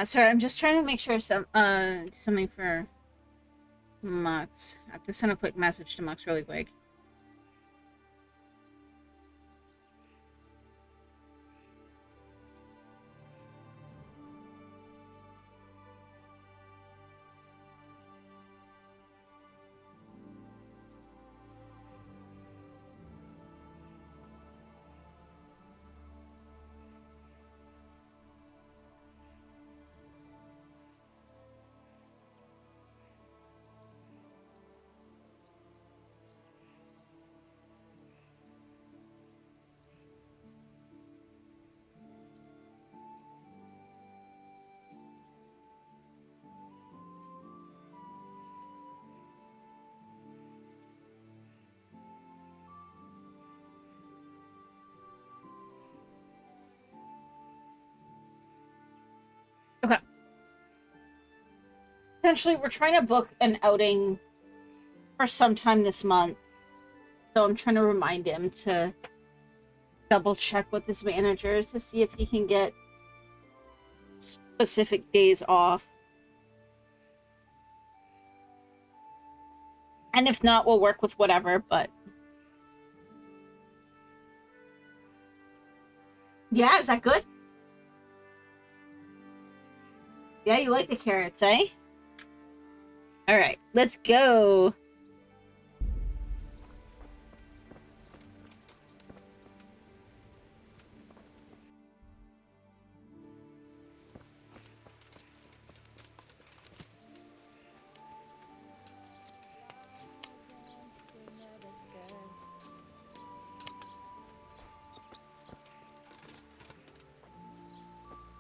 Sorry, I'm just trying to make sure something for Mux. I have to send a quick message to Mux really quick. Okay. Essentially, we're trying to book an outing for sometime this month. So I'm trying to remind him to double check with his manager to see if he can get specific days off. And if not, we'll work with whatever, but... Yeah, is that good? Yeah, you like the carrots, eh? Alright, let's go.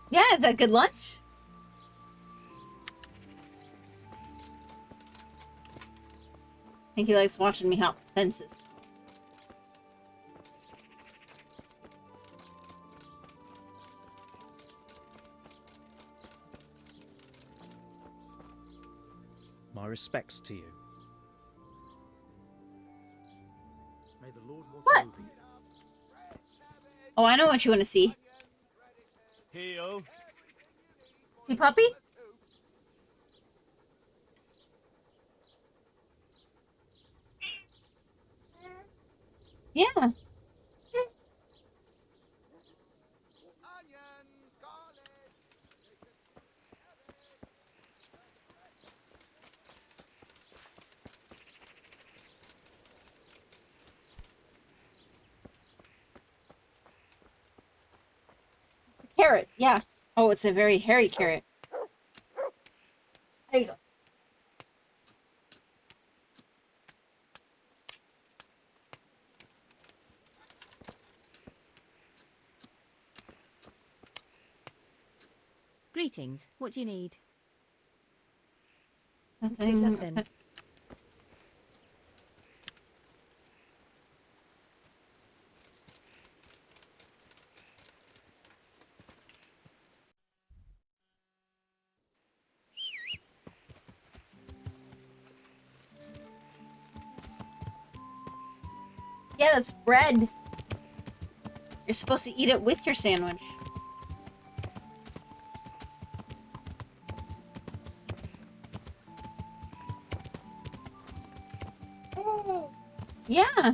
Yeah, is that good lunch? I think he likes watching me hop fences. My respects to you. May the Lord watch What? over you. Oh, I know what you want to see. Heel. See, puppy? Yeah. Carrot, yeah. Oh, it's a very hairy carrot. There you go. Greetings. What do you need? Nothing. Good luck then. Yeah, that's bread. You're supposed to eat it with your sandwich. Yeah.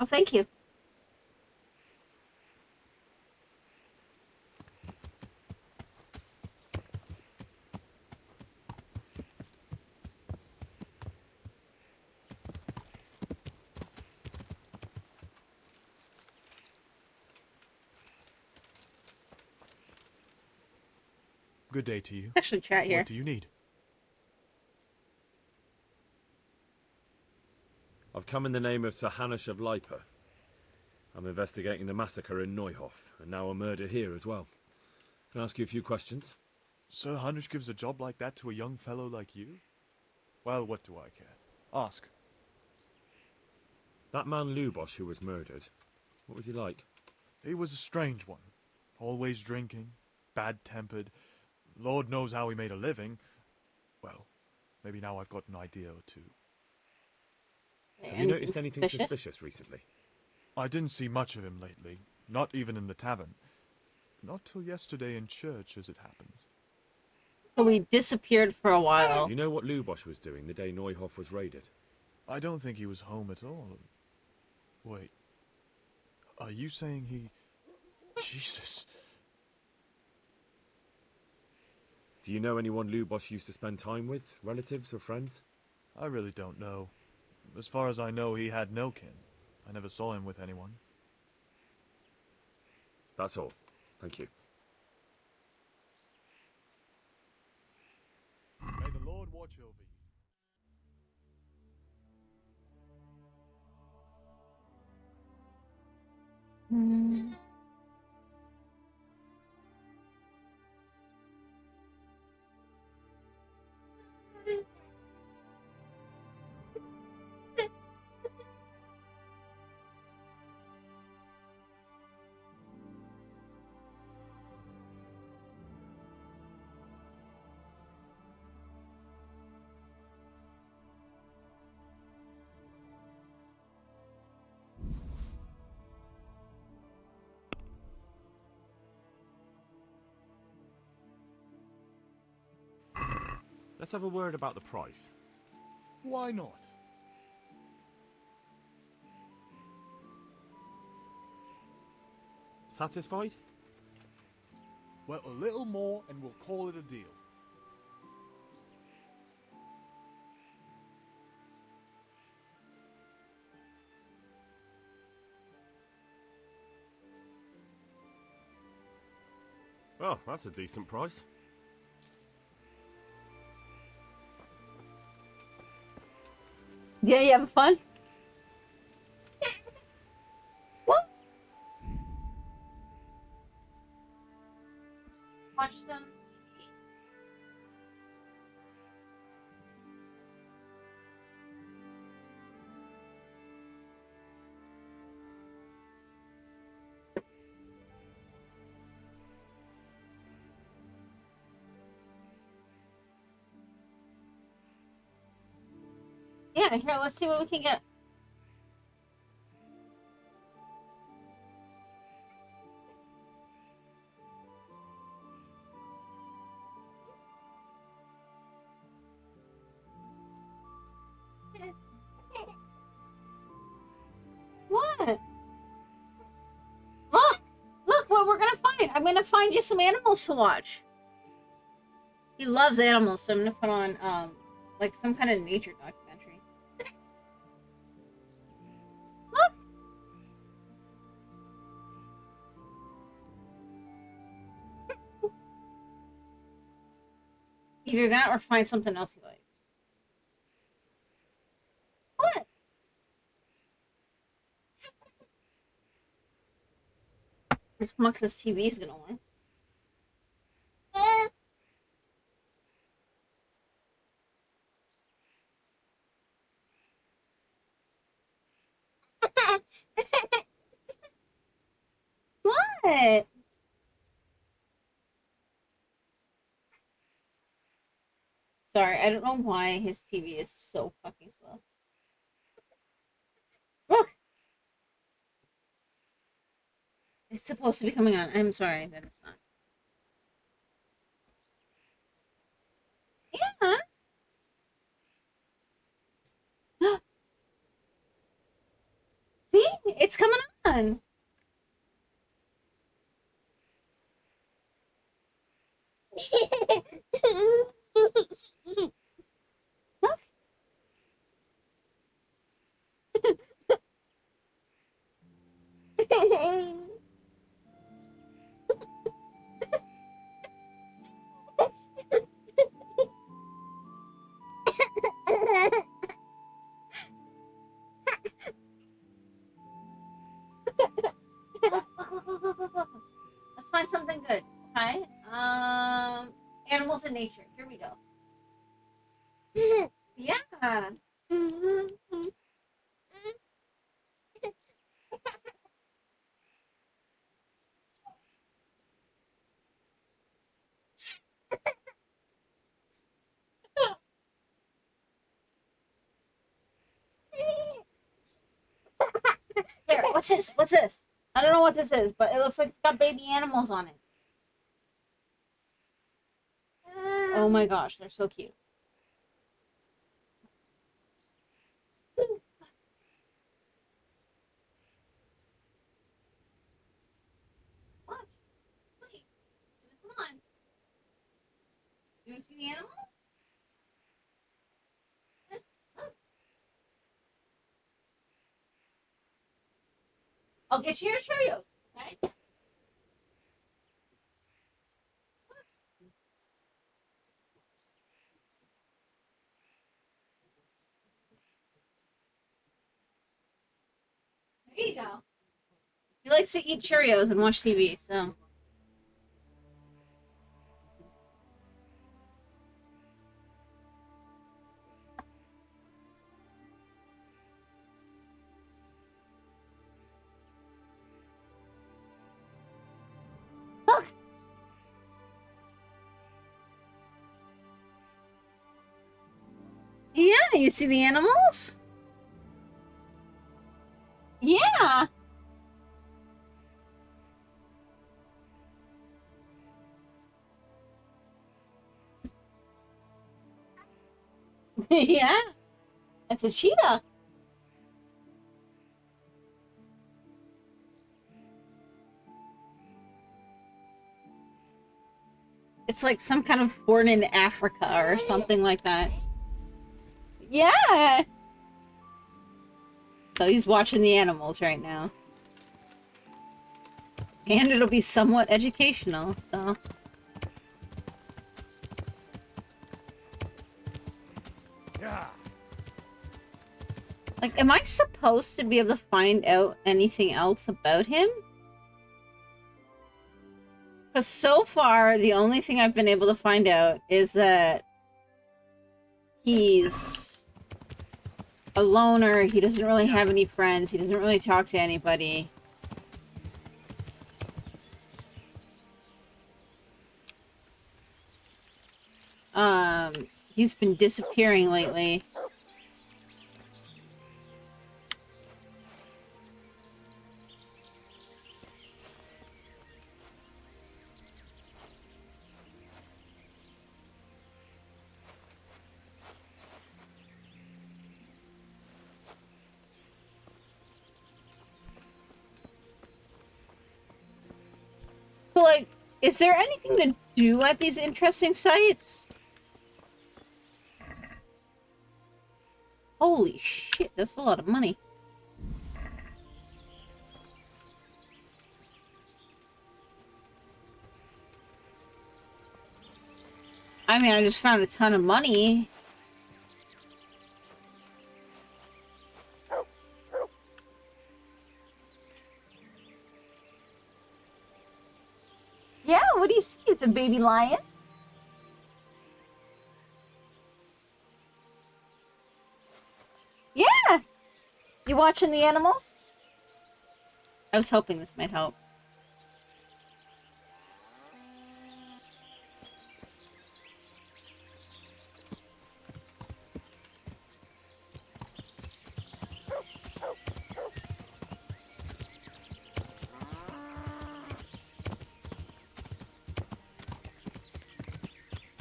Oh, thank you. Good day to you. Actually, chat here. What do you need? I've come in the name of Sir Hanush of Lipa. I'm investigating the massacre in Neuhof, and now a murder here as well. Can I ask you a few questions? Sir Hanush gives a job like that to a young fellow like you? Well, what do I care? Ask. That man Lubosh who was murdered, what was he like? He was a strange one. Always drinking, bad-tempered. Lord knows how he made a living. Well, maybe now I've got an idea or two. Have you noticed anything suspicious recently? I didn't see much of him lately. Not even in the tavern. Not till yesterday in church, as it happens. So we disappeared for a Do while. you know what Lubosh was doing the day Neuhof was raided? I don't think he was home at all. Wait. Are you saying he... Jesus. Do you know anyone Lubosh used to spend time with? Relatives or friends? I really don't know. As far as I know, he had no kin. I never saw him with anyone. That's all. Thank you. May the Lord watch over you. Hmm. Let's have a word about the price. Why not? Satisfied? Well, a little more and we'll call it a deal. Well, that's a decent price. Yeah, you having fun? What? Watch some TV. Yeah, here, let's see what we can get. What? Look! Look what we're gonna find! I'm gonna find you some animals to watch. He loves animals, so I'm gonna put on, like some kind of nature documentary. Look! Either that or find something else he likes. What? If Mux's TV is gonna work. What? Sorry, I don't know why his TV is so fucking slow. Look! It's supposed to be coming on. I'm sorry that it's not. Yeah. See? It's coming on. Look. Look. Let's find something good. Okay. Animals in nature. Here we go. Yeah. Here. What's this? What's this? I don't know what this is, but it looks like it's got baby animals on it. Oh my gosh, they're so cute. Watch. Wait. Come on. You want to see the animals? I'll get you your Cheerios, okay? There you go. He likes to eat Cheerios and watch TV, so. Look! Yeah, you see the animals? Yeah! Yeah! That's a cheetah. It's like some kind of born in Africa or something like that. Yeah! So he's watching the animals right now. And it'll be somewhat educational, so. Yeah. Like, am I supposed to be able to find out anything else about him? Because so far, the only thing I've been able to find out is that he's a loner, he doesn't really have any friends, he doesn't really talk to anybody. He's been disappearing lately. So, like, is there anything to do at these interesting sites? Holy shit, that's a lot of money. I mean, I just found a ton of money. Yeah, what do you see? It's a baby lion. Yeah! You watching the animals? I was hoping this might help.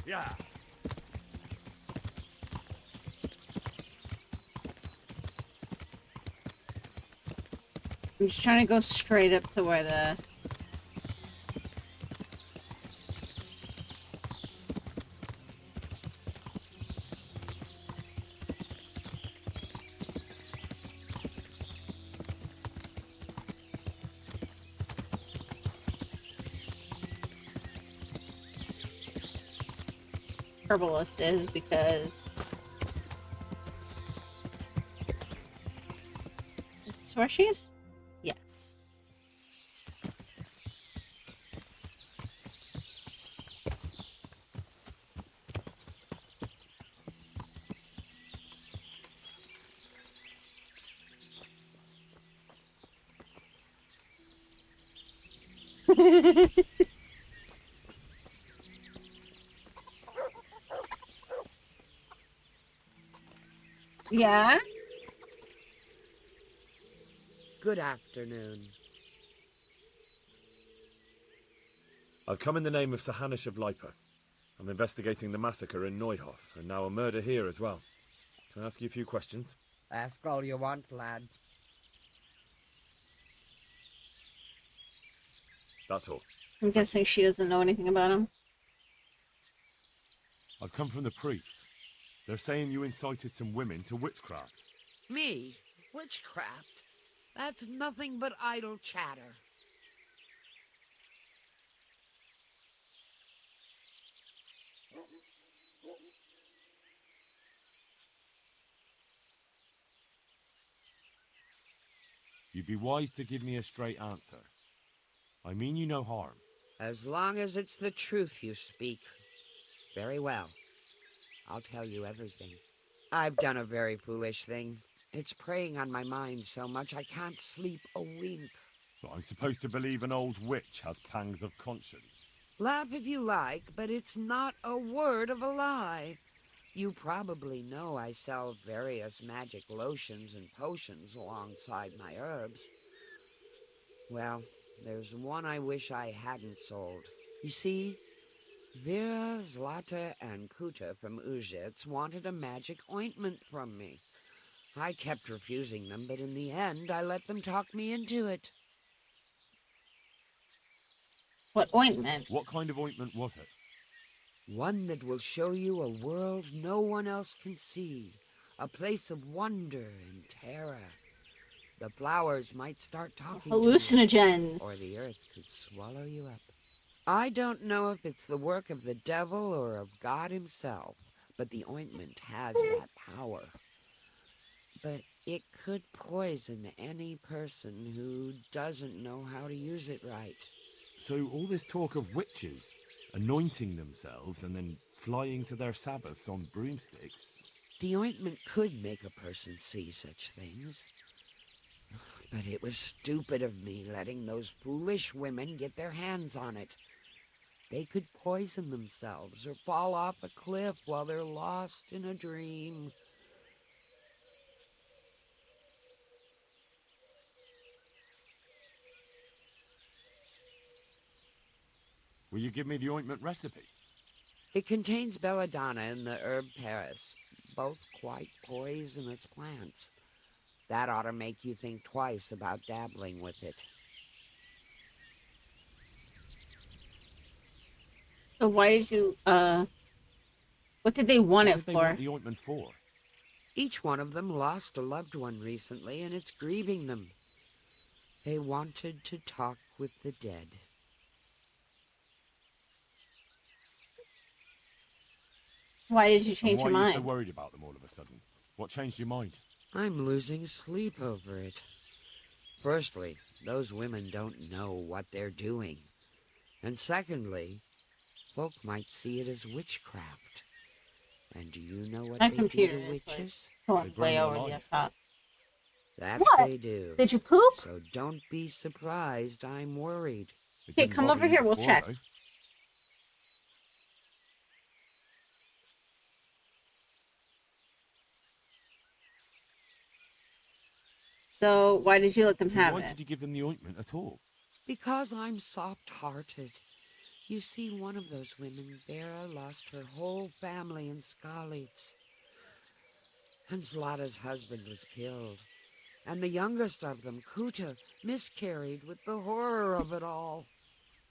Yeah. I'm just trying to go straight up to where the... herbalist is, because... Is this where she is? Yes. Yeah? Good afternoon. I've come in the name of Sir Hanish of Lipa. I'm investigating the massacre in Neuhof, and now a murder here as well. Can I ask you a few questions? Ask all you want, lad. That's all. I'm guessing she doesn't know anything about him. I've come from the priests. They're saying you incited some women to witchcraft. Me? Witchcraft? That's nothing but idle chatter. You'd be wise to give me a straight answer. I mean you no harm. As long as it's the truth you speak. Very well. I'll tell you everything. I've done a very foolish thing. It's preying on my mind so much I can't sleep a wink. But I'm supposed to believe an old witch has pangs of conscience. Laugh if you like, but it's not a word of a lie. You probably know I sell various magic lotions and potions alongside my herbs. Well, there's one I wish I hadn't sold. You see, Vera, Zlata, and Kuta from Uzhitz wanted a magic ointment from me. I kept refusing them, but in the end, I let them talk me into it. What ointment? What kind of ointment was it? One that will show you a world no one else can see. A place of wonder and terror. The flowers might start talking to you, Hallucinogens. or the earth could swallow you up. I don't know if it's the work of the devil or of God himself, but the ointment has that power. But it could poison any person who doesn't know how to use it right. So all this talk of witches anointing themselves and then flying to their sabbaths on broomsticks. The ointment could make a person see such things. But it was stupid of me letting those foolish women get their hands on it. They could poison themselves or fall off a cliff while they're lost in a dream. Will you give me the ointment recipe? It contains belladonna and the herb Paris, both quite poisonous plants. That ought to make you think twice about dabbling with it. So why did you, what did they want What it did they for? want the ointment for? Each one of them lost a loved one recently, and it's grieving them. They wanted to talk with the dead. Why did you And change why your are you so mind? worried about them all of a sudden? What changed your mind? I'm losing sleep over it. Firstly, those women don't know what they're doing. And secondly, folk might see it as witchcraft. And do you know what My they do computer to is like witches? going burn way them over the alive. top. That What? they do. Did you poop? So don't be surprised I'm worried. It Okay, didn't come bother over you here, we'll before, check. though. So why did you let them So have why it? did you give them the ointment at all? Because I'm soft-hearted. You see, one of those women, Vera, lost her whole family in Skalitz. And Zlata's husband was killed. And the youngest of them, Kuta, miscarried with the horror of it all.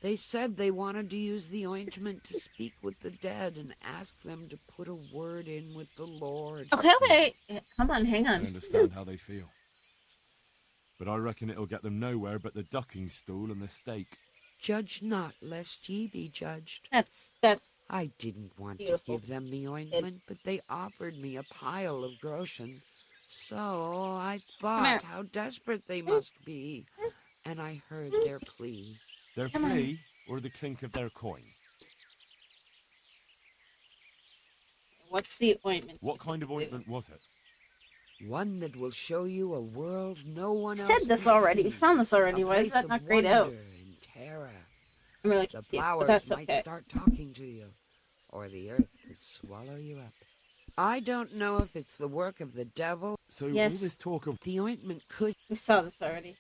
They said they wanted to use the ointment to speak with the dead and ask them to put a word in with the Lord. Okay. Come on, hang I on. understand how they feel. But I reckon it'll get them nowhere but the ducking stool and the stake. Judge not, lest ye be judged. That's I didn't want beautiful. to give them the ointment, but they offered me a pile of groschen. So I here. thought how desperate they must be, and I heard their plea. Their Come on. plea or the clink of their coin? What's the ointment? What kind of specifically? ointment was it? One that will show you a world no one We else said this can already. see. We found this already. A Why is place that of not grayed out? wonder and terror. I'm really The confused, but flowers that's might okay. start talking to you, or the earth could swallow you up. I don't know if it's the work of the devil. So Yes. all this talk of... The ointment could... We saw this already.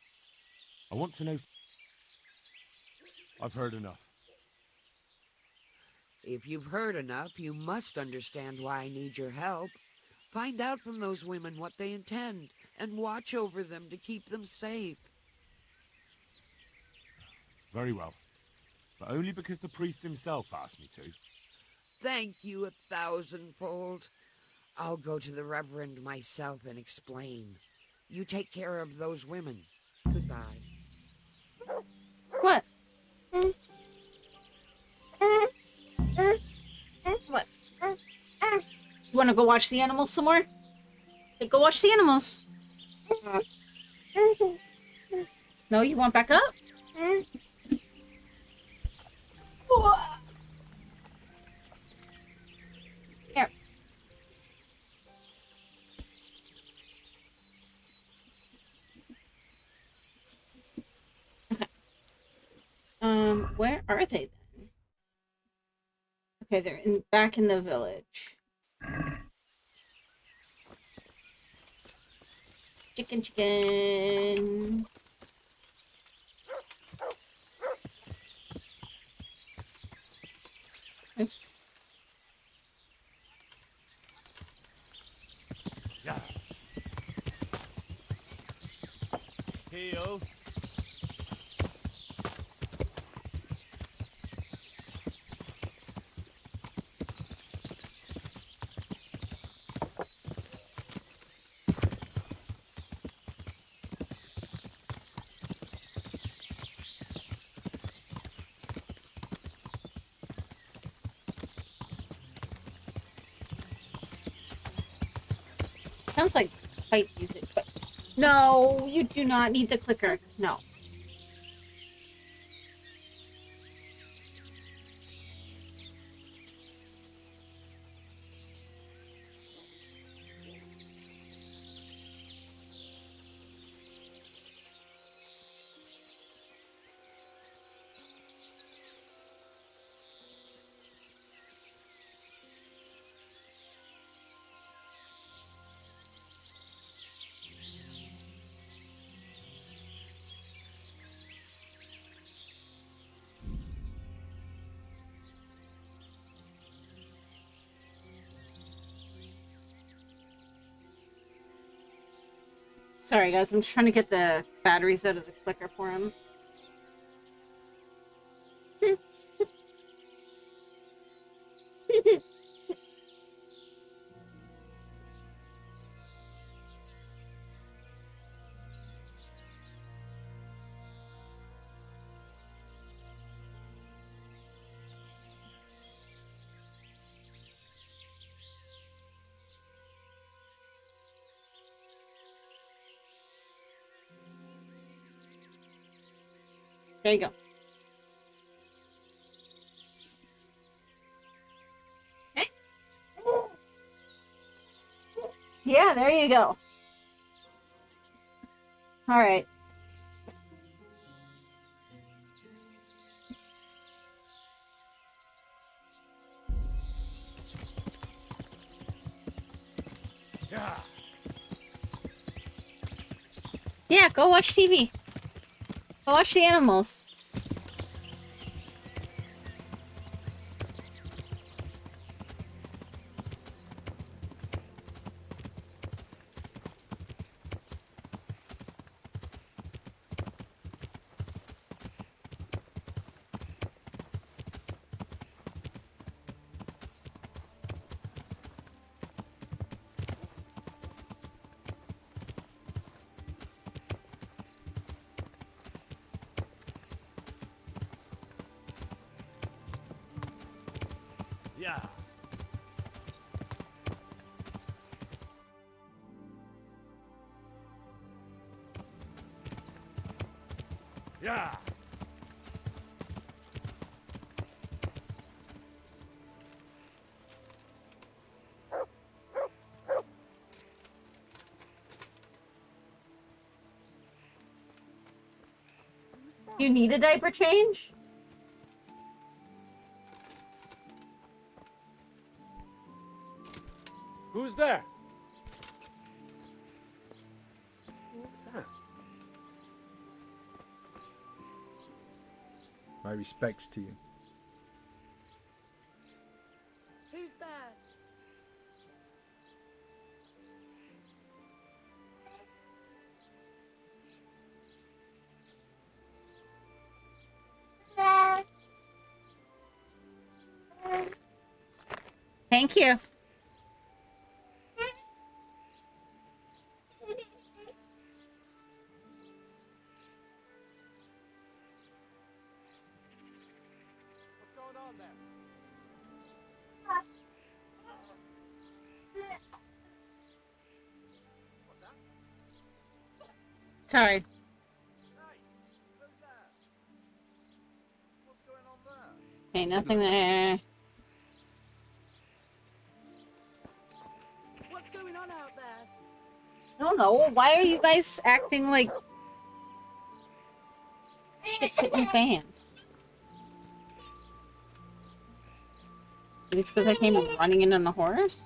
I want to know... I've heard enough. If you've heard enough, you must understand why I need your help. Find out from those women what they intend, and watch over them to keep them safe. Very well. But only because the priest himself asked me to. Thank you 1,000-fold. I'll go to the Reverend myself and explain. You take care of those women. Goodbye. What? What? You want to go watch the animals some more? Okay, go watch the animals. No, you want back up? Here. Okay. Where are they then? Okay, they're back in the village. Chicken, chicken. Oops. Yeah. Heel. Sounds like fight music, but no, you do not need the clicker. No. Sorry, guys. I'm just trying to get the batteries out of the clicker for him. There you go. Okay. Yeah, there you go. All right. Yeah. Yeah, go watch TV. Go watch the animals. Yeah. Yeah. You need a diaper change? Who's there? What's that? My respects to you. Thank you. What's going on there? What's that? Sorry. Hey, who's there? What's going on there? Okay, nothing there. What's going on out there? I don't know. Why are you guys acting like shit's hitting the fan? Maybe it's because I came running in on a horse?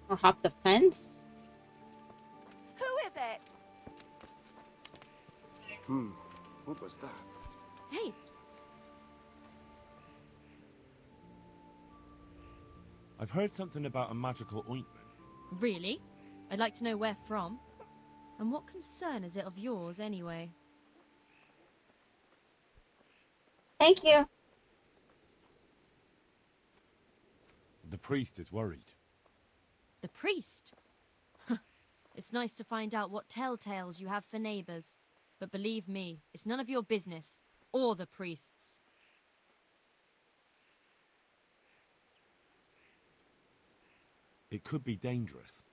Or hopped the fence? Who is it? What was that? Hey, I've heard something about a magical ointment. Really? I'd like to know where from. And what concern is it of yours, anyway? Thank you. The priest is worried. The priest? It's nice to find out what telltales you have for neighbours. But believe me, it's none of your business. Or the priest's. It could be dangerous.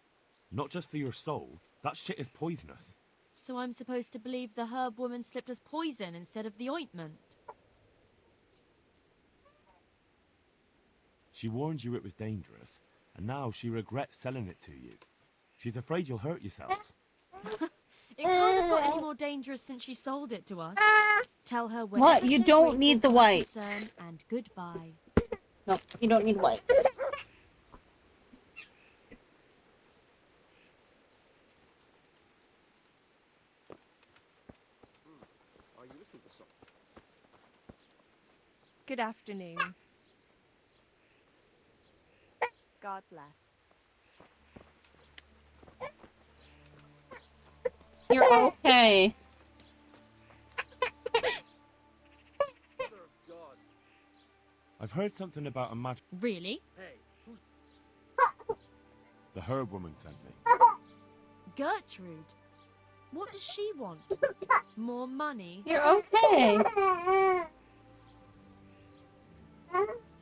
Not just for your soul. That shit is poisonous. So I'm supposed to believe the herb woman slipped us poison instead of the ointment? She warned you it was dangerous, and now she regrets selling it to you. She's afraid you'll hurt yourselves. It can't have got any more dangerous since she sold it to us. Tell her we're What? ever You so don't grateful need the for her whites. concern, and goodbye. Nope, you don't need wipes. good afternoon. God bless. You're okay. I've heard something about a magic... Really? The herb woman sent me. Gertrude? What does she want? More money? You're okay.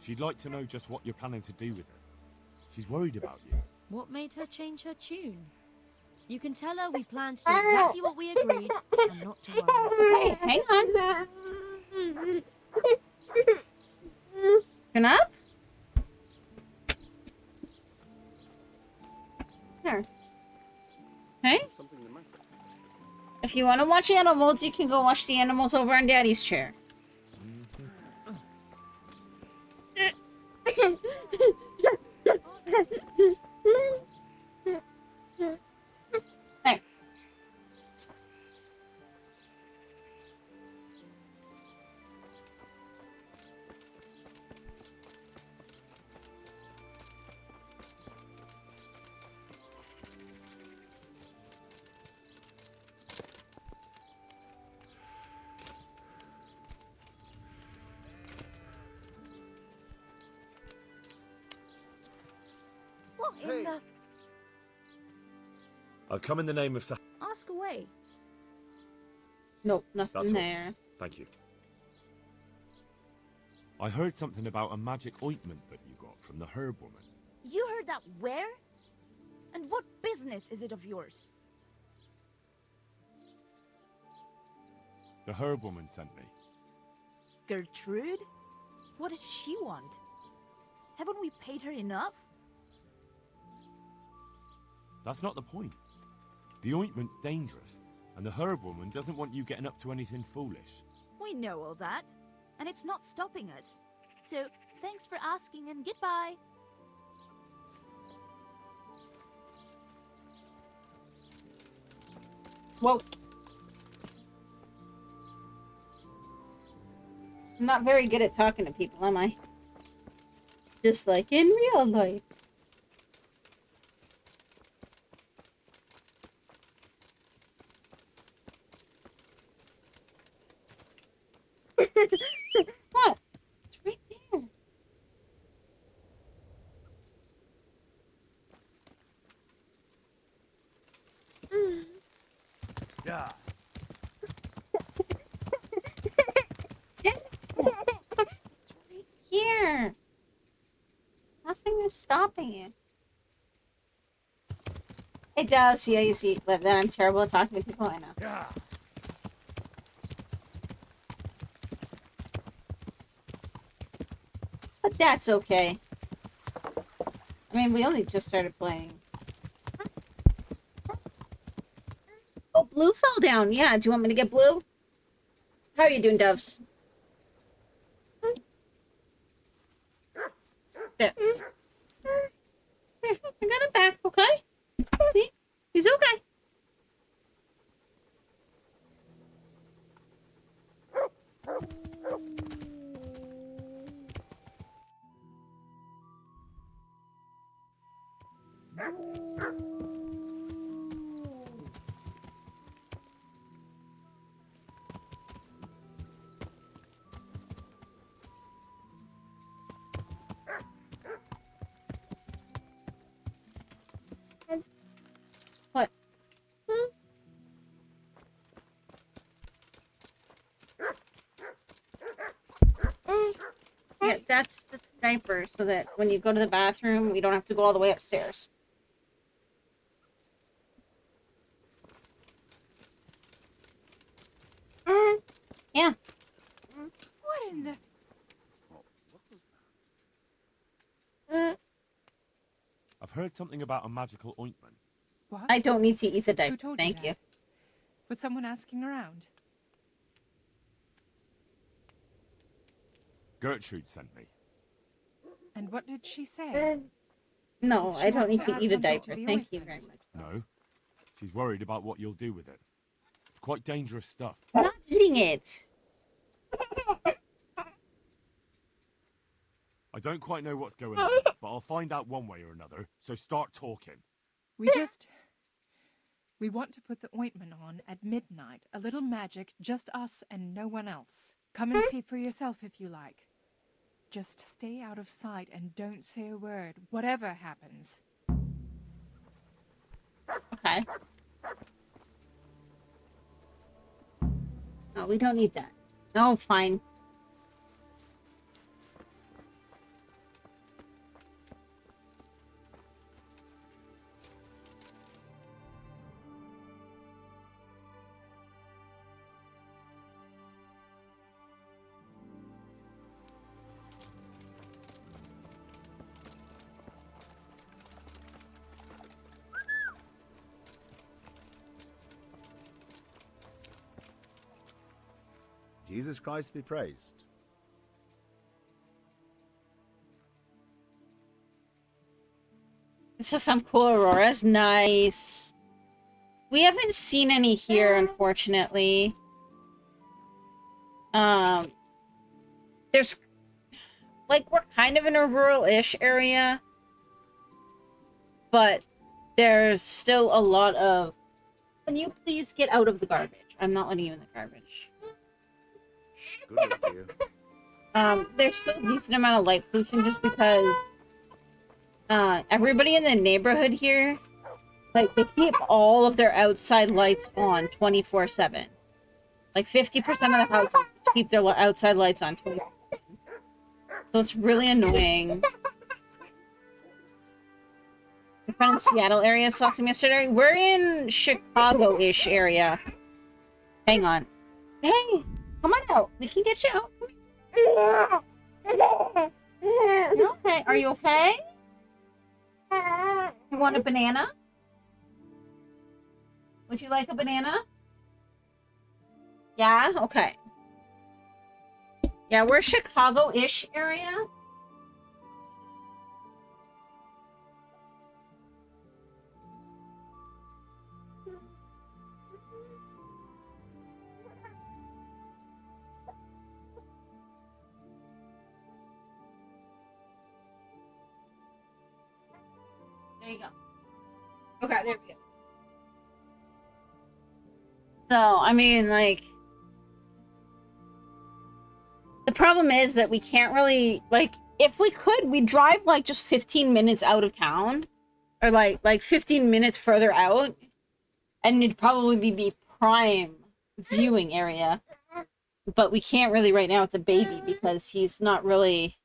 She'd like to know just what you're planning to do with her. She's worried about you. What made her change her tune? You can tell her we plan to do exactly what we agreed, and not to worry. Hey, hang on. Going up? There. Okay. If you want to watch animals, you can go watch the animals over on Daddy's chair. There. What in the... I've come in the name of Ask away. Nope, That's nothing all. there. Thank you. I heard something about a magic ointment that you got from the herb woman. You heard that where? And what business is it of yours? The herb woman sent me. Gertrude? What does she want? Haven't we paid her enough? That's not the point. The ointment's dangerous, and the herb woman doesn't want you getting up to anything foolish. We know all that, and it's not stopping us. So, thanks for asking and goodbye. Whoa. I'm not very good at talking to people, am I? Just like in real life. What? It's right there. stopping you? It does, yeah, you see, but then I'm terrible at talking to people, I know. Yeah. But that's okay. I mean, we only just started playing. Oh, Blue fell down. Yeah, do you want me to get Blue? How are you doing, Doves? There. There, I got him back, okay? See? He's okay. What? Yeah, that's the diaper, so that when you go to the bathroom, you don't have to go all the way upstairs. Yeah. What in the... I've heard something about a magical ointment. What? I don't need to eat the diaper. Who told Thank you you. that? Was someone asking around? Gertrude sent me. And what did she say? No, Does she I don't want need to to add eat a something diaper. to the Thank you very ointment? much. No. She's worried about what you'll do with it. It's quite dangerous stuff. I'm not eating it. I don't quite know what's going on, but I'll find out one way or another, so start talking. We want to put the ointment on at midnight. A little magic, just us and no one else. Come and see for yourself if you like. Just stay out of sight and don't say a word, whatever happens. Okay. No, we don't need that. No, fine. Jesus Christ be praised. This is some cool auroras. Nice. We haven't seen any here, unfortunately. There's... Like, we're kind of in a rural-ish area. But there's still a lot of... Can you please get out of the garbage? I'm not letting you in the garbage. Good luck to you. There's still a decent amount of light pollution just because everybody in the neighborhood here, like, they keep all of their outside lights on 24/7. Like, 50% of the houses keep their outside lights on 24/7. So it's really annoying. My friend in the Seattle area saw some yesterday. We're in Chicago-ish area. Hang on. Hey, come on out. We can get you out. You're okay. Are you okay? You want a banana? Would you like a banana? Yeah? Okay. Yeah, we're Chicago-ish area. There you go. Okay, there we go. So, I mean, like... The problem is that we can't really, like... If we could, we'd drive, like, just 15 minutes out of town. Or, like 15 minutes further out. And it'd probably be prime viewing area. But we can't really right now with the baby because he's not really...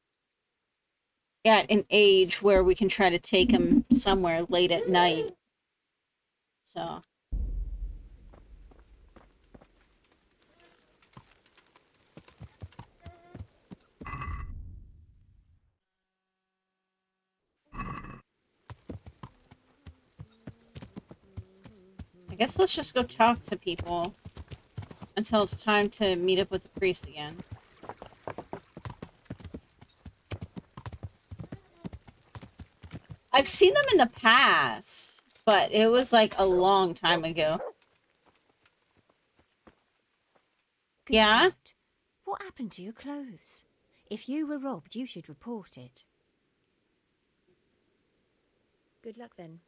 at an age where we can try to take him somewhere late at night. So. I guess let's just go talk to people until it's time to meet up with the priest again. I've seen them in the past, but it was like a long time ago. Good Yeah? God. What happened to your clothes? If you were robbed, you should report it. Good luck then.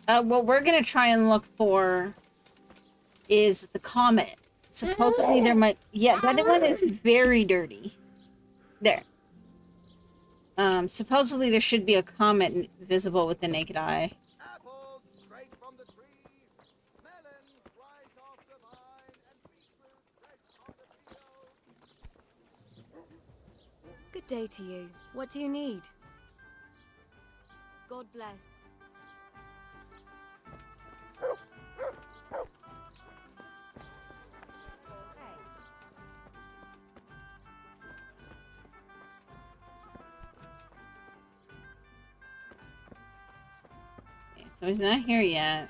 What we're gonna try and look for is the comet. Supposedly there might... Yeah, that one is very dirty. There. Supposedly there should be a comet visible with the naked eye. Apples straight from the tree, melons right off the vine, and beetroot fresh on the field. Good day to you. What do you need? God bless. Okay, so he's not here yet.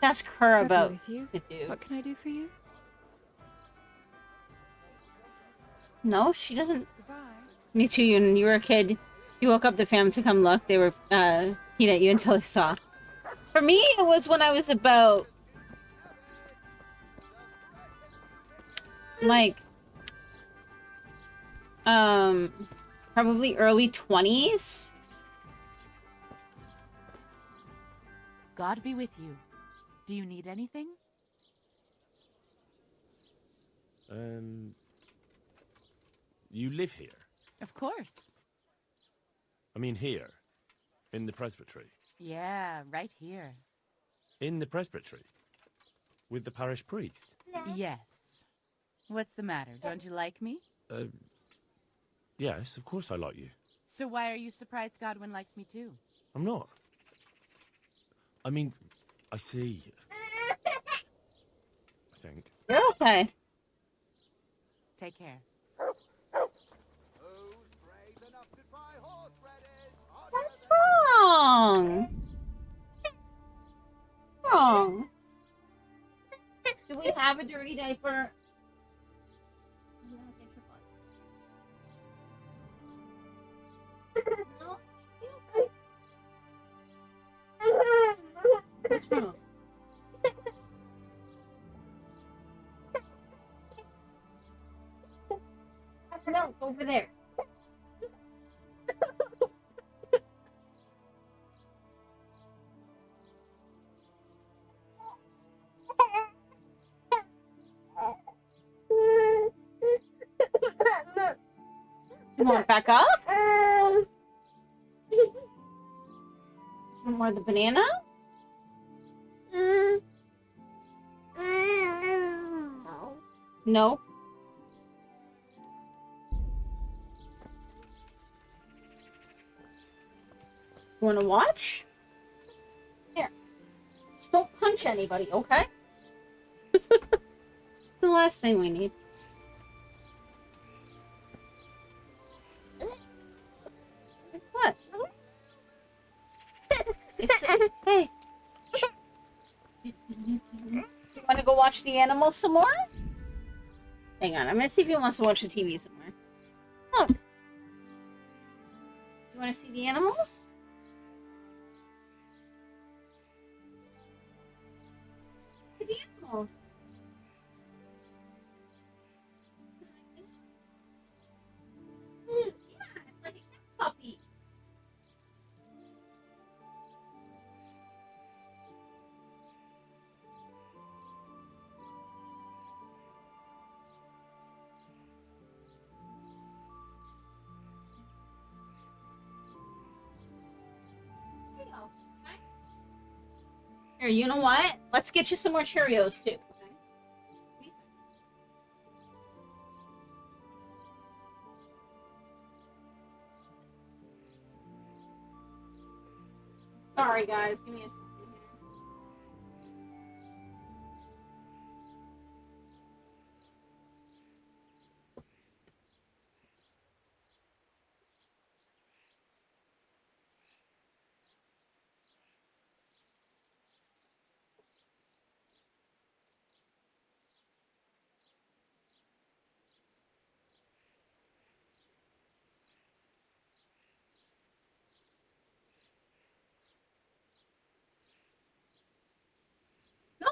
Ask her about with you. the dude. What can I do for you? No, she doesn't. Goodbye. Me too, when you were a kid, you woke up the family to come look. They were peeing at you until they saw. For me, it was when I was about... like... probably early 20s? God be with you. Do you need anything? You live here? Of course. I mean here, in the presbytery. Yeah, right here. In the presbytery? With the parish priest? Yes. What's the matter? Don't you like me? Yes, of course I like you. So why are you surprised Godwin likes me too? I'm not. I mean, I see. I think. You're okay. Take care. Who's brave enough to try horseradish? What's wrong? Wrong. Do we have a dirty diaper? No, she'll be okay. What's wrong? No, over there. You want it back up? You want more of the banana? No. You want to watch? Here. Just don't punch anybody, okay? The last thing we need. What? Hey. You want to go watch the animals some more? Hang on, I'm gonna see if he wants to watch the TV somewhere. Look. You want to see the animals? Look at the animals. Yeah, it's like a cat puppy. Here, you know what? Let's get you some more Cheerios too. Sorry, guys. Give me a second here. No,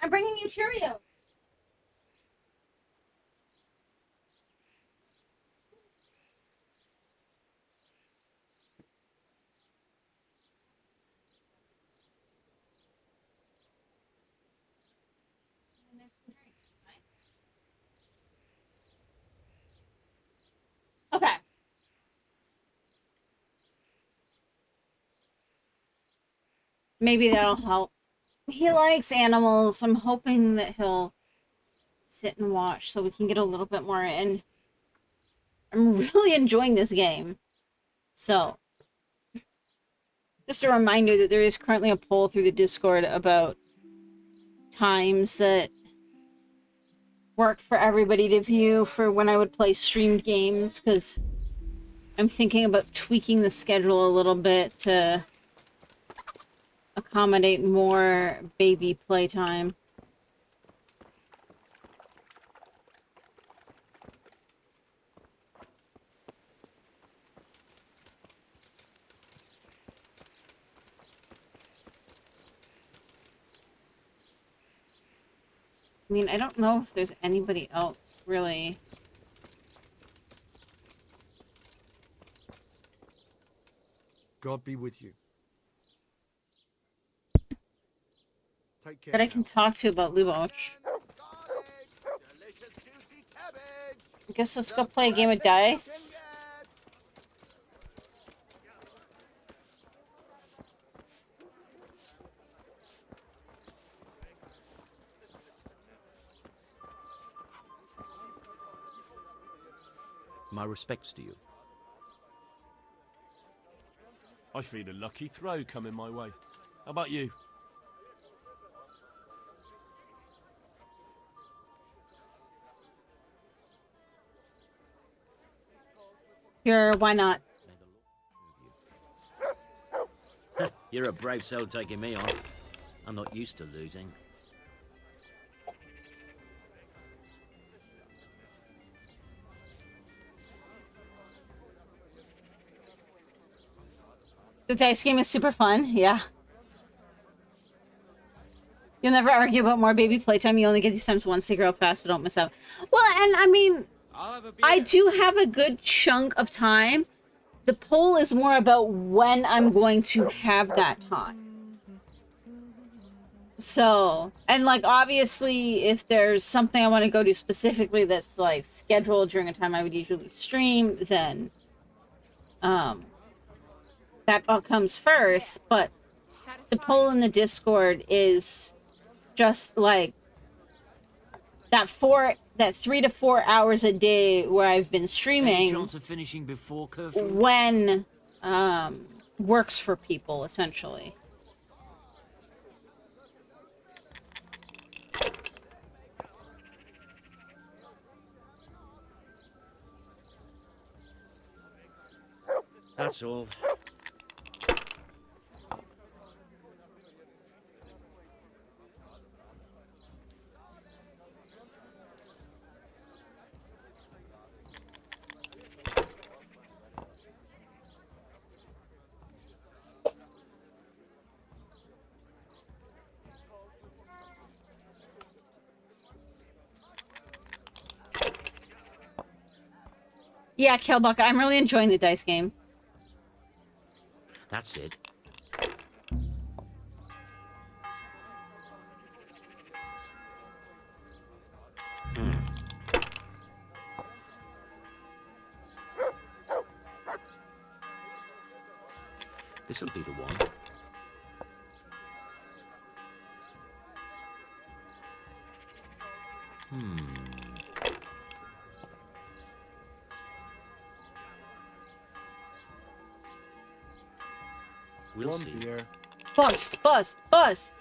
I'm bringing you Cheerios. And there's some drinks, right? Okay. Maybe that'll help. He likes animals. I'm hoping that he'll sit and watch so we can get a little bit more in. I'm really enjoying this game. So, just a reminder that there is currently a poll through the Discord about times that work for everybody to view for when I would play streamed games, because I'm thinking about tweaking the schedule a little bit to accommodate more baby playtime. I mean, I don't know if there's anybody else really. God be with you. Take care That I now. can talk to about Luboch. I guess let's go play a game of dice. My respects to you. I feel a lucky throw coming my way. How about you? Sure, why not? You're a brave soul taking me on. I'm not used to losing. The dice game is super fun, yeah. You'll never argue about more baby playtime. You only get these times once to grow up fast, so don't miss out. Well, and I mean, I do have a good chunk of time. The poll is more about when I'm going to have that time. So, and like, obviously, if there's something I want to go to specifically that's like scheduled during a time I would usually stream, then that all comes first. But the poll in the Discord is just like that 3 to 4 hours a day where I've been Any streaming chance of finishing before curfew? when works for people, essentially. That's all. Yeah, Killbuck, I'm really enjoying the dice game. That's it. This'll be the one. We'll Go on, see. Pierre. Bust, bust, bust.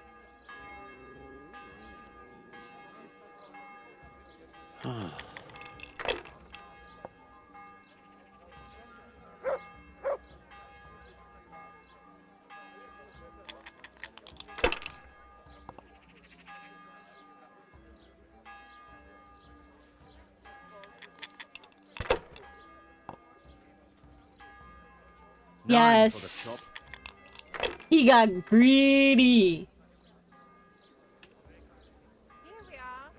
Nine for the Yes. chop. He got greedy. Here we are.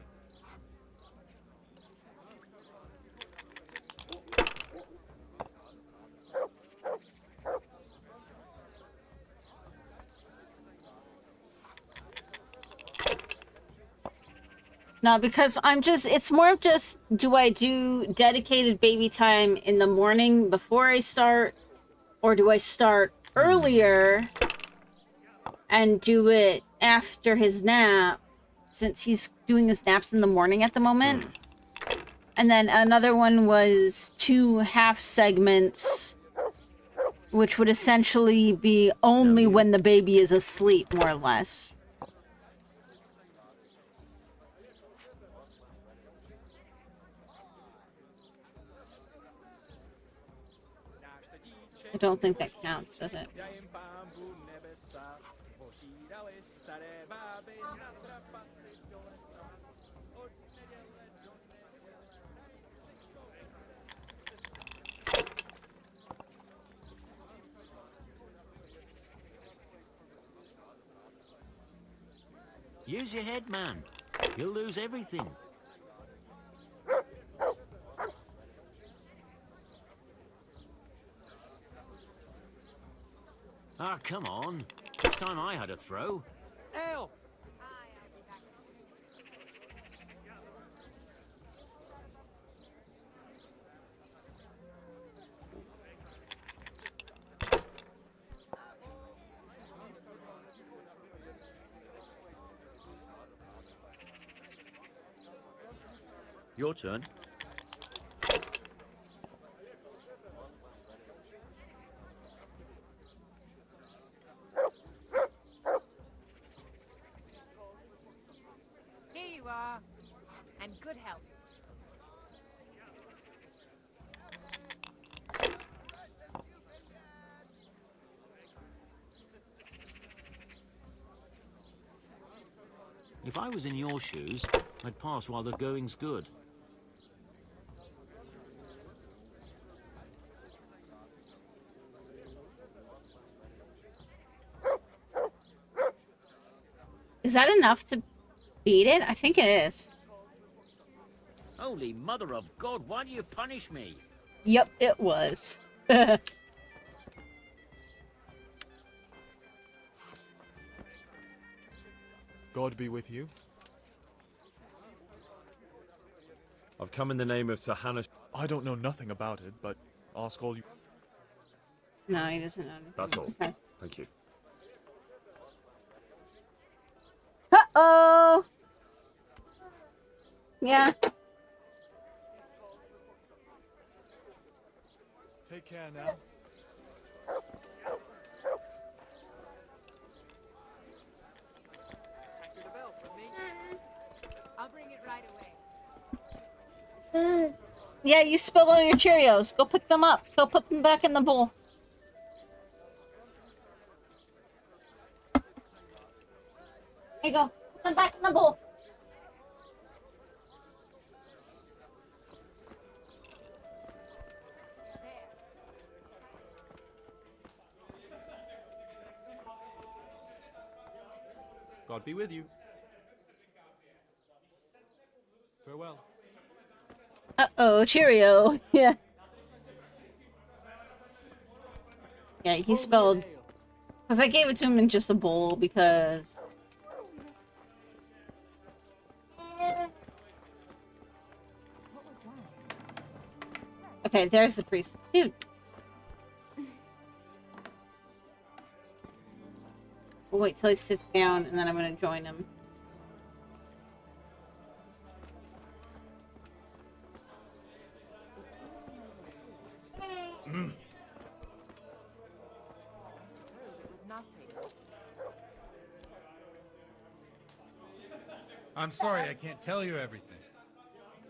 No, because it's more of just, do I do dedicated baby time in the morning before I start? Or do I start earlier and do it after his nap, since he's doing his naps in the morning at the moment? And then another one was 2 half segments, which would essentially be only when the baby is asleep, more or less. I don't think that counts, does it? Use your head, man. You'll lose everything. Ah, come on. It's time I had a throw. Ale! Your turn. Here you are. And good health. If I was in your shoes, I'd pass while the going's good. Is that enough to beat it? I think it is. Holy mother of God, why do you punish me? Yep, it was. God be with you. I've come in the name of Sahana. I don't know nothing about it, but ask all you... No, he doesn't know anything. That's all. Okay. Thank you. Uh-oh! Yeah. Take care now. I'll bring it right away. Yeah, you spilled all your Cheerios. Go pick them up. Go put them back in the bowl. Here you go. Put them back in the bowl. God be with you. Farewell. Uh-oh, Cheerio. Yeah. Yeah, he spelled... Because I gave it to him in just a bowl, because... Okay, there's the priest. Dude. We'll wait till he sits down, and then I'm gonna join him. I'm sorry I can't tell you everything.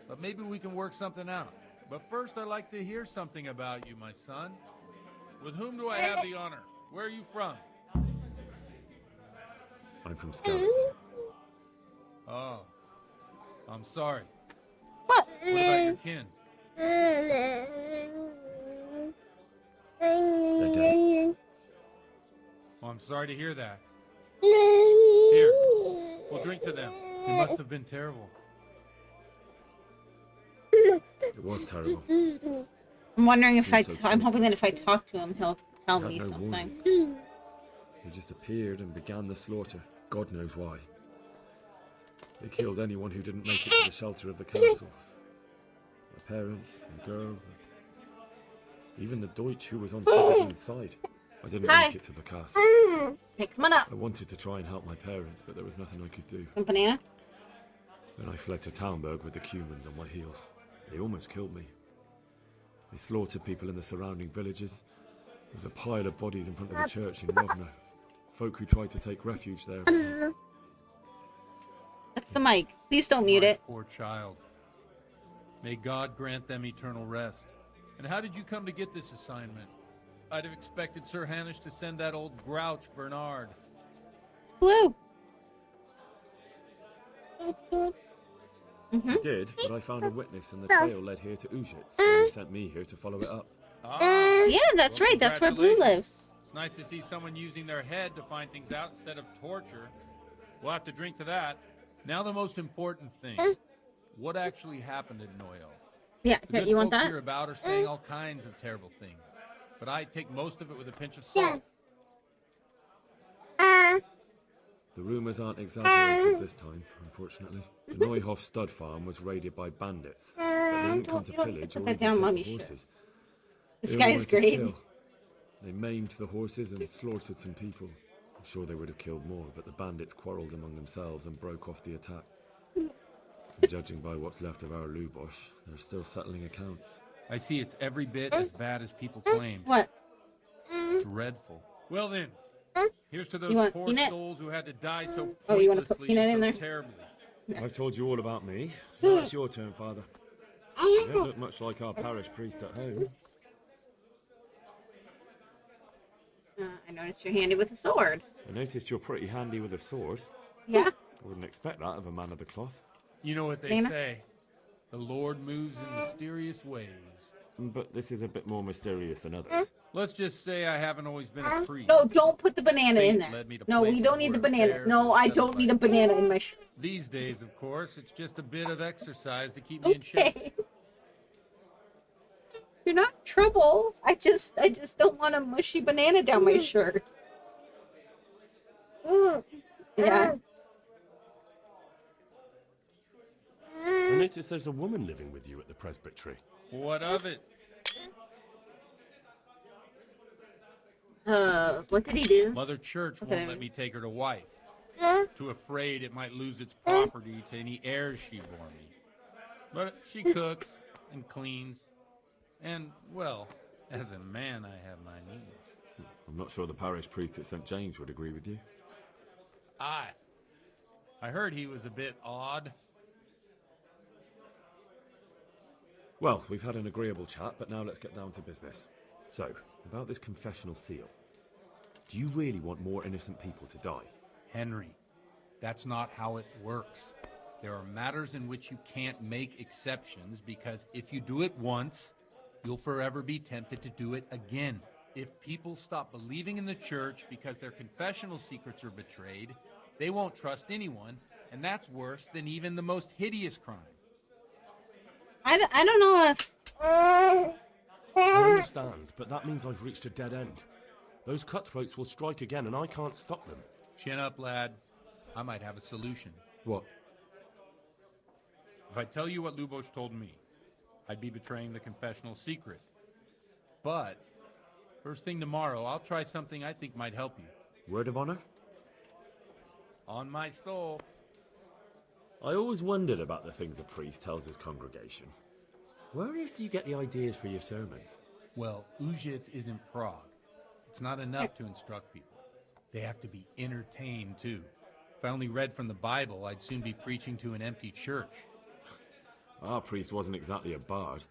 But maybe we can work something out. But first I'd like to hear something about you, my son. With whom do I have the honor? Where are you from? I'm from Scouts. Oh. I'm sorry. What? What about your kin? They're dead. Oh, I'm sorry to hear that. Here, we'll drink to them. It must have been terrible. It was terrible. I'm wondering if Seems so I'm quick. hoping that if I talk to him, he'll tell He had me no something. warning. He just appeared and began the slaughter. God knows why. They killed anyone who didn't make it to the shelter of the castle. My parents, the girl, even the Deutsch who was on Sigismund's side. I didn't Hi. make it to the castle. Hey, come on up. I wanted to try and help my parents, but there was nothing I could do. One banana. Then I fled to Talmberg with the Cumans on my heels. They almost killed me. They slaughtered people in the surrounding villages. There was a pile of bodies in front of the church in Rovna. Folk who tried to take refuge there. That's the mic. Please don't mute it. Poor child. May God grant them eternal rest. And how did you come to get this assignment? I'd have expected Sir Hanish to send that old grouch, Bernard. It's blue. I did, but I found a witness and the trail led here to Ujitz, so he sent me here to follow it up. Ah, Yeah, that's well, right. That's where Blue lives. It's nice to see someone using their head to find things out instead of torture. We'll have to drink to that. Now the most important thing. What actually happened in Noyo? Yeah, The good you want folks that? hereabout are saying all kinds of terrible things. But I take most of it with a pinch of salt. The rumours aren't exaggerated this time, unfortunately. The Neuhof stud farm was raided by bandits, but they didn't come to You don't pillage put or that even down, take Mommy. the horses. This They guy only is wanted to great. kill. They maimed the horses and slaughtered some people. I'm sure they would have killed more, but the bandits quarrelled among themselves and broke off the attack. And judging by what's left of our Lubosh, they're still settling accounts. I see it's every bit as bad as people claim. What? Dreadful. Well then, here's to You those want poor peanut? souls who had to die so Oh, you want to put pointlessly peanut in and there? so terribly. I've told you all about me. Now it's your turn, Father. You don't look much like our parish priest at home. I noticed you're handy with a sword. I noticed you're pretty handy with a sword. Yeah. I wouldn't expect that of a man of the cloth. You know what they Dana? say. The Lord moves in mysterious ways. But this is a bit more mysterious than others. Let's just say I haven't always been a priest. No, don't put the banana in Fate there. led me to No, we places don't need the where banana. affairs No, were I settled don't by need a banana in my These days, of course, it's just a bit of exercise to keep me in shape. Okay. You're not trouble. I just don't want a mushy banana down my shirt. Yeah. I notice there's a woman living with you at the presbytery. What of it? What did he do? Mother Church Okay. won't let me take her to wife. Too afraid it might lose its property to any heirs she bore me. But she cooks and cleans. And, well, as a man, I have my needs. I'm not sure the parish priest at St. James would agree with you. I heard he was a bit odd. Well, we've had an agreeable chat, but now let's get down to business. So, about this confessional seal. Do you really want more innocent people to die? Henry, that's not how it works. There are matters in which you can't make exceptions because if you do it once, you'll forever be tempted to do it again. If people stop believing in the church because their confessional secrets are betrayed, they won't trust anyone, and that's worse than even the most hideous crime. I don't know if... I understand, but that means I've reached a dead end. Those cutthroats will strike again, and I can't stop them. Chin up, lad. I might have a solution. What? If I tell you what Lubosh told me, I'd be betraying the confessional secret. But, first thing tomorrow, I'll try something I think might help you. Word of honor? On my soul. I always wondered about the things a priest tells his congregation. Where on earth do you get the ideas for your sermons? Well, Ujitz is in Prague. It's not enough to instruct people. They have to be entertained, too. If I only read from the Bible, I'd soon be preaching to an empty church. Our priest wasn't exactly a bard.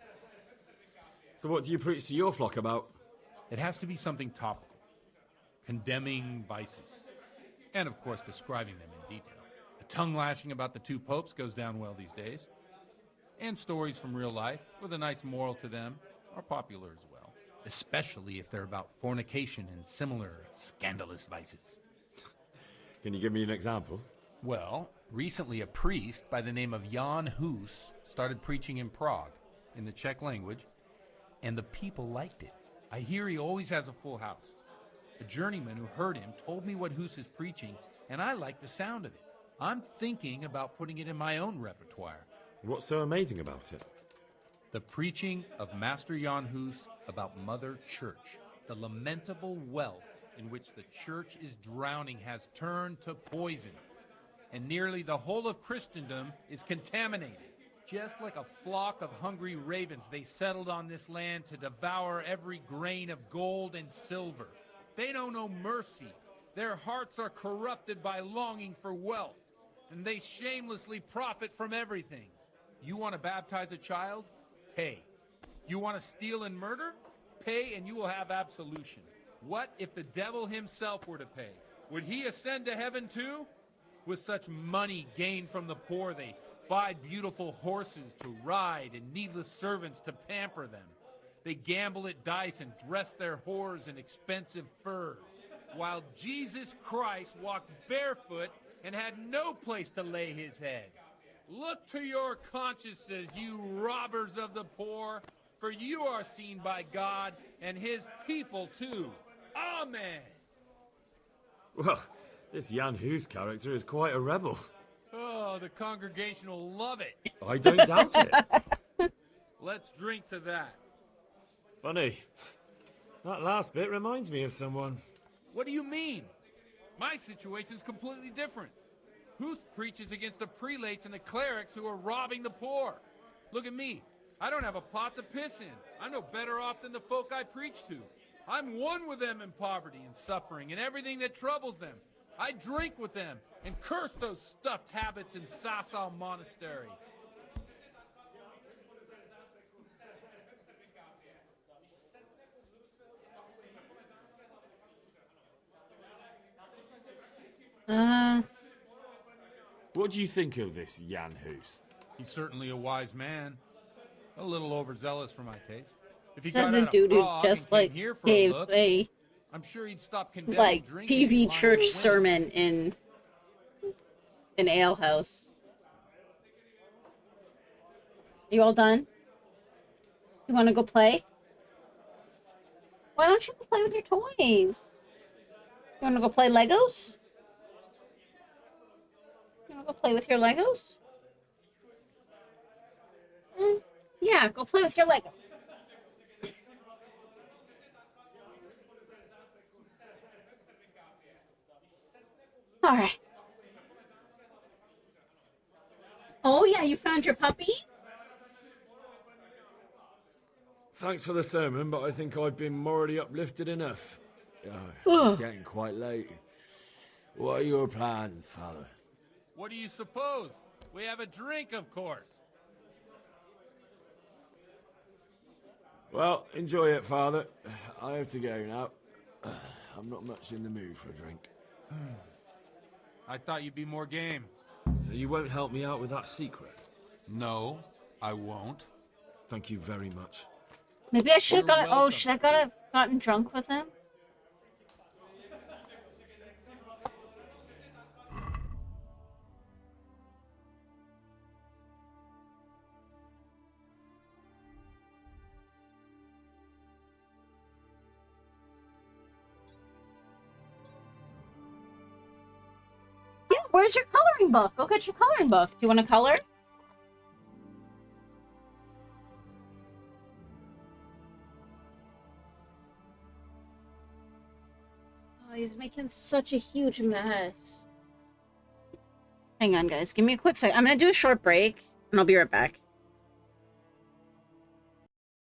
So what do you preach to your flock about? It has to be something topical, condemning vices, and of course describing them in detail. A tongue lashing about the two popes goes down well these days. And stories from real life, with a nice moral to them, are popular as well. Especially if they're about fornication and similar scandalous vices. Can you give me an example? Well, recently a priest by the name of Jan Hus started preaching in Prague, in the Czech language, and the people liked it. I hear he always has a full house. A journeyman who heard him told me what Hus is preaching, and I like the sound of it. I'm thinking about putting it in my own repertoire. What's so amazing about it? The preaching of Master Jan Hus about Mother Church. The lamentable wealth in which the church is drowning has turned to poison, and nearly the whole of Christendom is contaminated. Just like a flock of hungry ravens, they settled on this land to devour every grain of gold and silver. They know no mercy. Their hearts are corrupted by longing for wealth, and they shamelessly profit from everything. You want to baptize a child? Pay. You want to steal and murder? Pay and you will have absolution. What if the devil himself were to pay? Would he ascend to heaven too? With such money gained from the poor, they buy beautiful horses to ride and needless servants to pamper them. They gamble at dice and dress their whores in expensive furs, while Jesus Christ walked barefoot and had no place to lay his head. Look to your consciences, you robbers of the poor, for you are seen by God and his people too. Amen. Well, this Jan Hus character is quite a rebel. Oh, the congregation will love it. I don't doubt it. Let's drink to that. Funny. That last bit reminds me of someone. What do you mean? My situation's completely different. Huth preaches against the prelates and the clerics who are robbing the poor. Look at me. I don't have a pot to piss in. I'm no better off than the folk I preach to. I'm one with them in poverty and suffering and everything that troubles them. I drink with them and curse those stuffed habits in Sasau Monastery. What do you think of this Jan Hus? He's certainly a wise man. A little overzealous for my taste. If he Says got the out of dude who Prague just and came like here for gave a look, a I'm sure he'd stop condemning like drinking TV and lying church to women. sermon in an ale house. You all done? You want to go play? Why don't you go play with your toys? You want to go play Legos? You want to go play with your Legos? Yeah, go play with your Legos. All right. Oh, yeah, you found your puppy? Thanks for the sermon, but I think I've been morally uplifted enough. It's getting quite late. What are your plans, Father? What do you suppose? We have a drink, of course. Well, enjoy it, Father. I have to go now. I'm not much in the mood for a drink. I thought you'd be more game. So you won't help me out with that secret? No, I won't. Thank you very much. Maybe I should have You're gotten. Oh, welcome. should I have gotten drunk with him? Yeah, where's your coloring book? Go get your coloring book. Do you want to color? Oh, he's making such a huge mess. Hang on, guys. Give me a quick sec. I'm gonna do a short break, and I'll be right back.